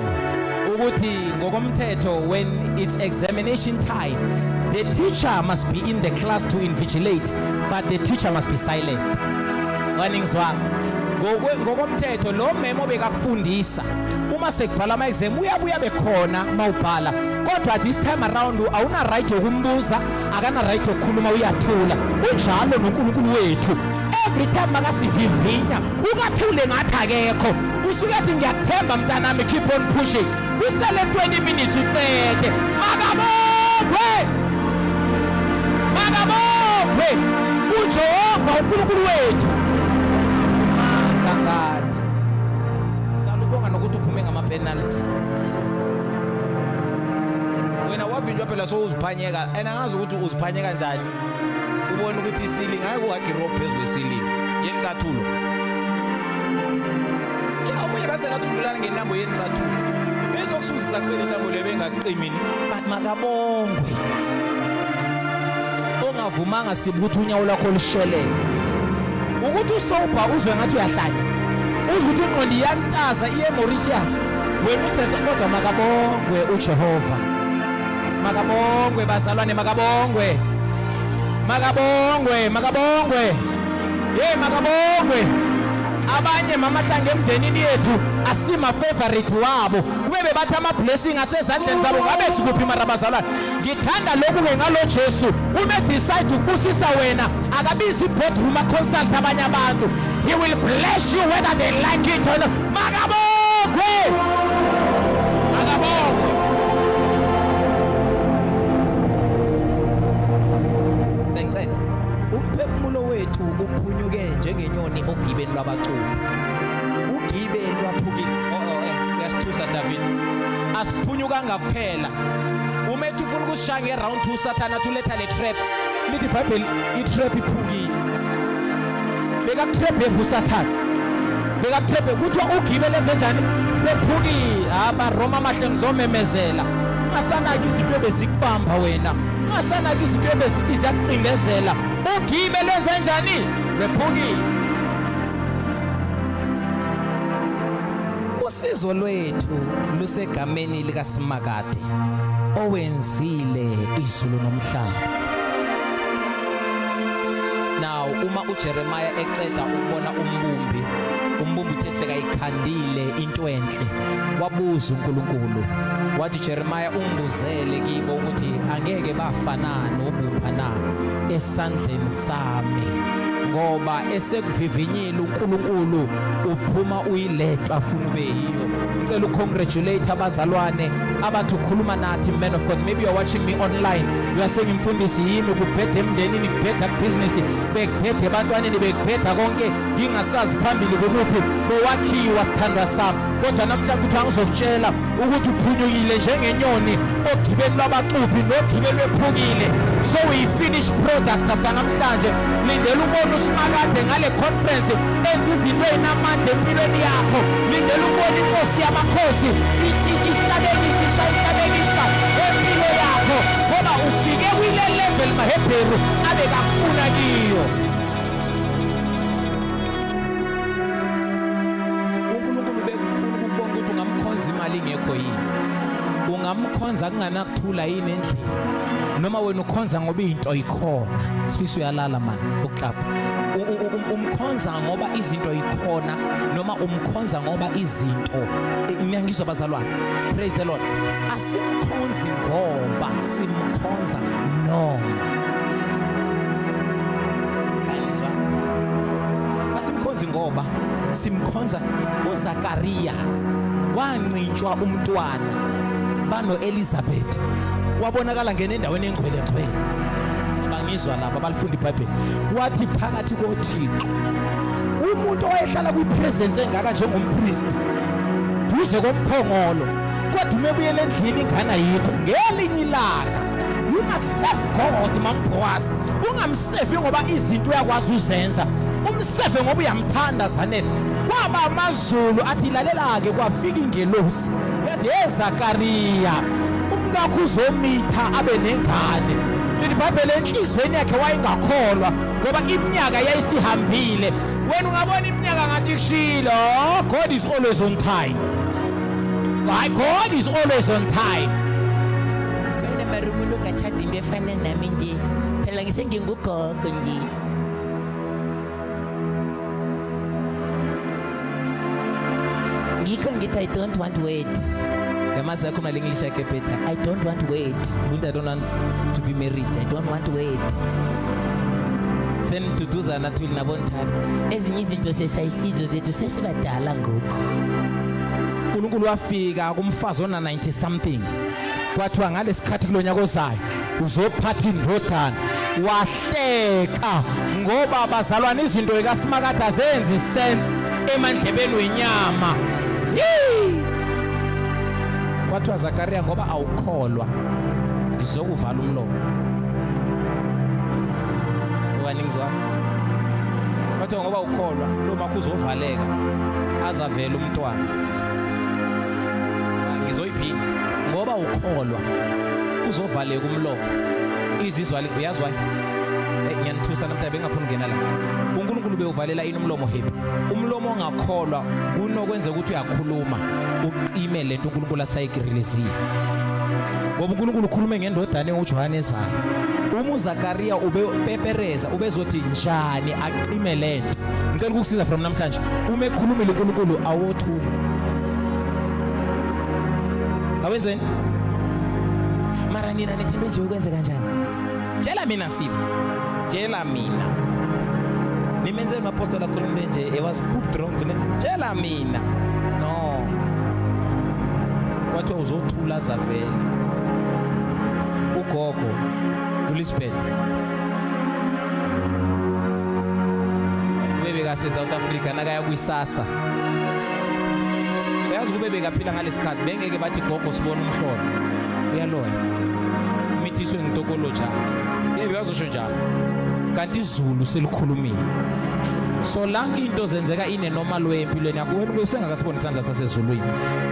ukuthi ngokomthetho when it's examination time the teacher must be in the class to invigilate but the teacher must be silent. Waningizwa ngokomthetho lo memo bekakufundisa uma sekubhala ama exam uyabuya bekhona mawubhala, kodwa this time around awuna right yokumbuza, akana right yokukhuluma, uyathula. Unjalo noNkulunkulu wethu every time makasivivinya ukathule ngathi akekho, usuke athi ngiyakuthemba mntanami, keep on pushing, kusele 20 minutes uqede. Makabongwe uJehova uNkulunkulu wethu. Ngangati salubonga nokuthi uphume ngama penalty. Wena wavinjwa phela so uziphanyeka, angazi ukuthi uziphanyeka kanjani. Ubona ukuthi isili ngeke uhagirope phezulu kwesili yencathulo. Omunye basela tudlulana ngenambo yencathulo bezokusuzisa kuphela inambo lebengaqimini. But makabongwe ongavumanga sibuthi unyawo lakho lishelele ukuthi usoba uzwe ngathi uyahlanya, uzwe ukuthi inqondo iyantaza iye Mauritius, wena usesa. Kodwa makabongwe uJehova, makabongwe bazalwane, makabongwe hey makabongwe abanye mamahlange emndenini yethu asima favorite wabo kube bebathi ama blessing asezandleni zabo ngabe sikuphi mara bazalwane ngithanda lokhu ke ngalo Jesu uma decide ukubusisa wena akabizi boardroom consult abanye abantu he will bless you whether they like it or not makabongwe senqedwe umphefumulo wethu uphunyuke njengenyoni ogibeni lwabacubi ugibeni lwaphukile uyasithusa David asiphunyukanga kuphela uma ethi ufuna ukusishaya ngeround 2 usathana thuletha le trap lithi iBhayibheli itrap iphukile beka trap evusathana beka trap kuthiwa ugibele lenze njani lephukile abaRoma amahle ngizomemezela asanaki izinto ebezikubamba wena asanaki izinto ebezithi ziyakucindezela ugibele lenze njani lephukile usizo lwethu lusegameni likaSimakade owenzile izulu nomhlaba. Now uma uJeremiah eceda ukubona umbumbi uthe sekayikhandile into enhle wabuza uNkulunkulu wathi Jeremiah ungibuzele kibo ukuthi angeke bafanana nobupha na esandleni sami ngoba esekuvivinyile uNkulunkulu uphuma uyiletwa afuna ube yiyo. Ngicela ucongratulate abazalwane abathi ukhuluma nathi man of God. Maybe you are watching me online, you are saying imfundisi yimi kuphethe emndenini kuphethe business bekuphethe ebantwaneni bekuphethe konke ngingasazi phambili kokuphi bowakhiwa sithandwa sami kodwa namhlanje kuthi angizokutshela ukuthi uphunyukile njengenyoni ogibeni lwabaxuphi nogibeni lwephukile. So we finish product after namhlanje. Lindela ubone uSimakade ngale conference enza izinto ezinamandla empilweni yakho. Lindela ubone inkosi yamakhosi ihlabekisa empilo yakho ngoba ufike kwile level maHebheru abekafuna kiyo. uNkulunkulu bekufuna ukubona ukuthi ungamkhonza imali ingekho yini, ungamkhonza kunganakuthula yini endlini, noma wena ukhonza ngoba into ikhona. Sifisa uyalala man uklapha umkhonza ngoba izinto ikhona noma umkhonza ngoba izinto ngiyangizwa bazalwane. Praise the Lord. Asimkhonzi ngoba simkhonza noma asimkhonzi ngoba simkhonza uZakaria wancintshwa umntwana bano Elizabeth wabonakala ngene endaweni engcwele bangizwa laba balifunda iBhayibheli wathi phakathi koThixo umuntu owayehlala kwipresence engaka njengompriest duze komphongolo kodwa umebuyele endlini ingana yikho ngelinye ilanga. You must serve God mambowazi, ungamserve ngoba izinto uyakwazi uzenza, umserve ngoba uyamthanda zanele. Kwaba amazulu athi lalela ke kwafika ingelosi yathi Zakaria umkakho uzomitha abe nengane. iBhayibheli enhlizweni yakhe wayengakholwa ngoba iminyaka yayisihambile. Wena ungabona iminyaka ngathi kushilo. God is always on time. God is always on time. Kana marumulo kachadi mbefana nami nje. Phela ngisengingugogo nje. Ngikho ngithi I don't want words. Yamazi yakho mali English yakhe better. I don't want words. I don't want to be married. I don't want words. Senduduza nathuli nabontana. Ezinye izinto sesayisizo zethu sesibadala ngoku. uNkulunkulu wafika kumfazi ona 90 something. Kwathiwa ngalesikhathi kulonyaka ozayo uzophatha indodana. Wahleka ngoba bazalwana izinto ekaSimakade azenzi sense emandlebeni wenyama. Kwathiwa Zakaria ngoba awukholwa ngizokuvala umlomo. Waningizwa? Kwathiwa ngoba ukholwa lo makho uzovaleka azavela umntwana. Ngizoyiphina ngoba ukholwa uzovaleka umlomo. Izizwa uyazwa? Ngiyanithusa namhlanje bengafuna ukungena la. uNkulunkulu bewuvalela ini umlomo happy. Umlomo ongakholwa kunokwenza ukuthi uyakhuluma uqime lento uNkulunkulu asayigrilizile. Ngoba uNkulunkulu ukhulume ngendodana uJohane ezayo. uma uZakaria ubepepereza ubezothi njani aqime lento ngicela ukukusiza from namhlanje uma ekhulumile uNkulunkulu awothula awenzeni mara nina nithi nje ukwenze kanjani tshela mina Sipho tshela mina nimenze amapostola akhulume nje he was poop drunk ne tshela mina no kwathi uzothula zavela ugogo uLisbeth ubebeka South Africa nakaya kwisasa uyazi kube bekaphila ngalesikhathi bengeke bathi gogo sibona umhlolo uyaloya mithiswe ngitokolo jakhe yebo uyazosho njalo kanti izulu selikhulumile so lanke into zenzeka ine normal way empilweni yakho wena usengakasibona isandla sasezulwini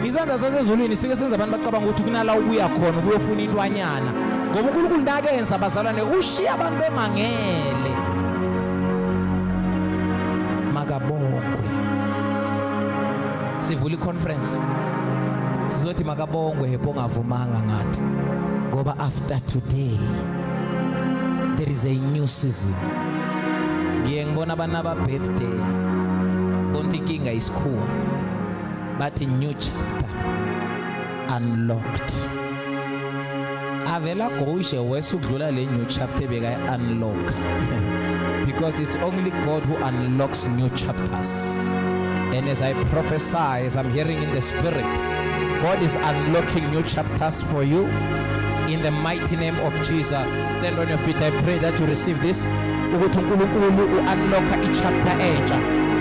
izandla sasezulwini sike senza abantu bacabanga ukuthi kunala ubuya khona ukuyofuna intwanyana ngoba uNkulunkulu nakenza abazalwane ushiya abantu bemangele makabongwe sivula iconference sizothi makabongwe hepo ngavumanga ngathi ngoba after today there is a new season ngiye ngibona abana birthday bonke inkinga isikhuwa bathi new chapter unlocked avela goishe wesudlula le new chapter beka unlock because it's only God who unlocks new chapters. And as I prophesy, as I'm hearing in the spirit, God is unlocking new chapters for you in the mighty name of Jesus. Stand on your feet. I pray that you receive this. Ukuthi uNkulunkulu unlocka ichapter entsha.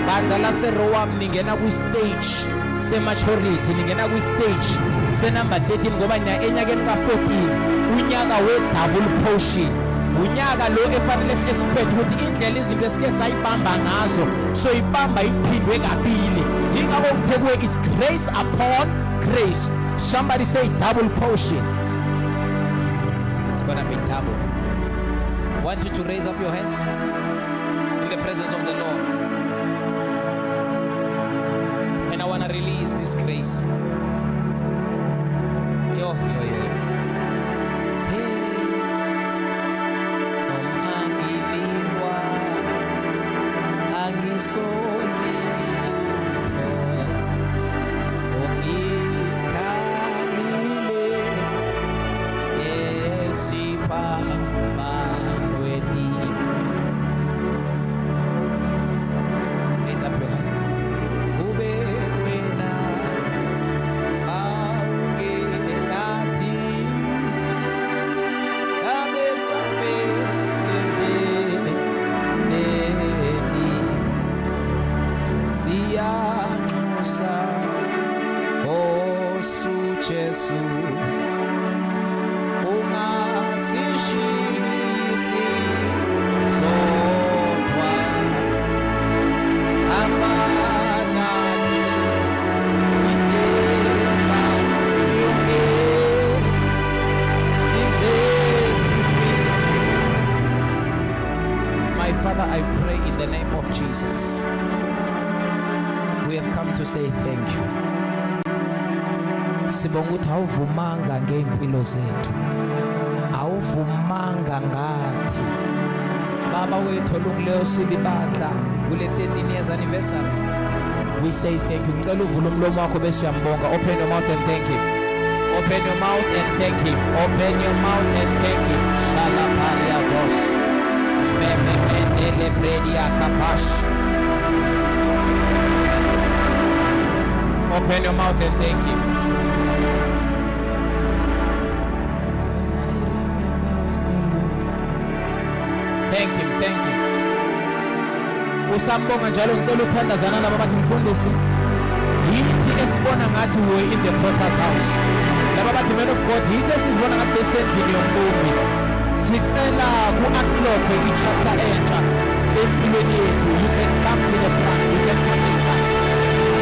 Bandla seRowam ningena ku stage se maturity, ningena ku stage se number 13 ngoba enyakeni ka14 unyaka we double portion. Unyaka lo efanele si expect ukuthi indlela izinto esike sayibamba ngazo so ibamba iphindwe kabili. Ingakho kuthekwe is grace upon grace. Somebody say double portion. It's gonna be double. I want you to raise up your hands in the presence of the Lord. And I want to release this grace. Yo. Father, I pray in the name of Jesus. We have come to say thank you. Sibonga ukuthi awuvumanga ngeimpilo zethu. Awuvumanga ngathi. Baba wethu olungileyo silibandla kule 13 years anniversary. We say thank you. Ngicela uvule umlomo wakho bese uyambonga. Open your mouth and thank him. Open your mouth and thank him. Open your mouth and thank him. Shalaparia Gos. Ele predia kapash. Open your mouth and thank him. Thank him, thank him. Usambonga njalo ngicela uthandazana laba bathi mfundisi. Yithi esibona ngathi we in the Potter's house. Laba bathi man of God, yithi esibona ngathi besendlini yombumbi. Sicela ku-unlock i-chapter entsha empilweni yethu. You can come to the front, you can come this side.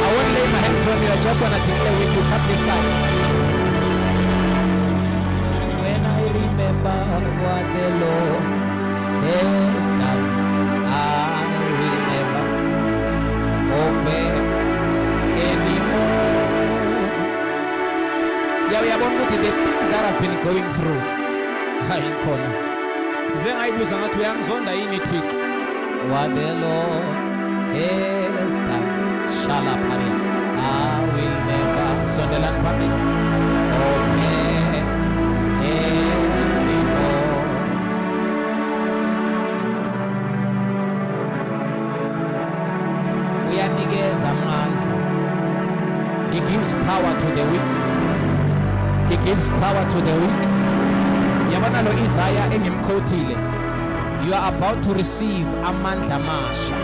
I won't lay my hands on you, I just want to declare with you, come this side. When I remember what the Lord has done, I will never open anymore. Yeah, we are going to the things that I've been going through. Zengayibuza ngathi uyangizonda yini Thixo? What the Lord has done. Shalapaya. I will never. Sondelani phambili. Open anymore. Uyanikeza amandla. He gives power to the weak. He gives power to the weak. Yabona lo Isaiah engimquotile. You are about to receive amandla masha.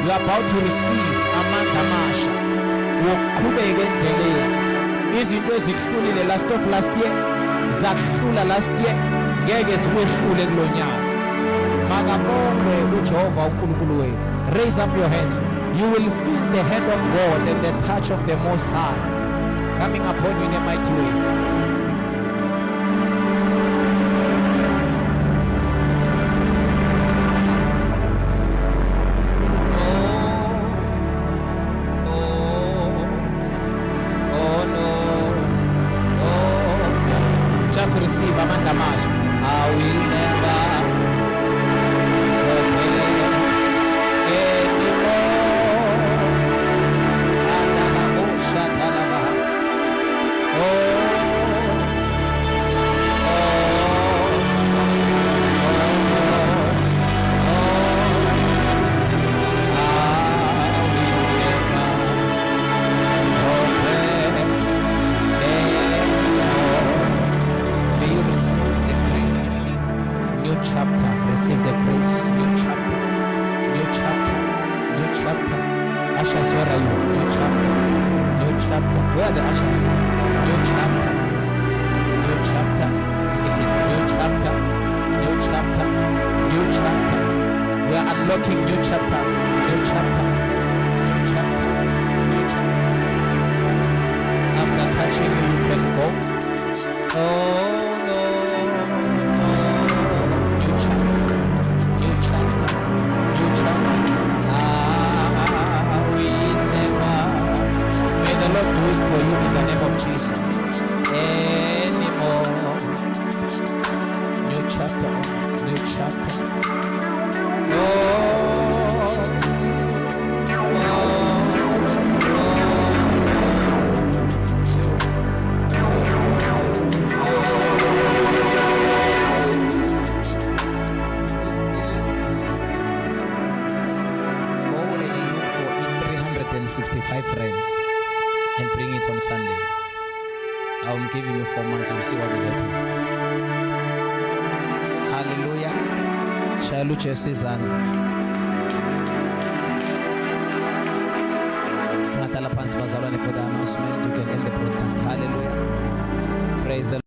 You are about to receive amandla masha. Woqhubeka endleleni. Izinto ezihlulile last year, zahlula last year, ngeke ziwehlule kulonyaka. Makabongwe uJehova uNkulunkulu wethu. Raise up your hands. You will feel the hand of God and the touch of the Most High coming upon you in a mighty way. Just receive amandla masha. I will never open May you receive the grace. New chapter. Receive the grace. New chapter. New chapter. New chapter. Ushers, where are you? New chapter. New chapter. Where are the ushers? New chapter. New chapter. Take it. New chapter. New chapter. New chapter. We are unlocking new chapters. New chapter. New chapter. New chapter. After touching you, you can go. Oh no. New chapter. New chapter. New chapter. I will never May the Lord do it for you in the name of Jesus. anymore. New chapter. New chapter. Oh, Go and look for 365 friends and bring it on Sunday. I'm giving you 4 months. You'll see what will happen. Hallelujah. Shaya luJesu izandla. Singahlala phansi bazalwane for the announcement. You can end the broadcast. Hallelujah. Praise the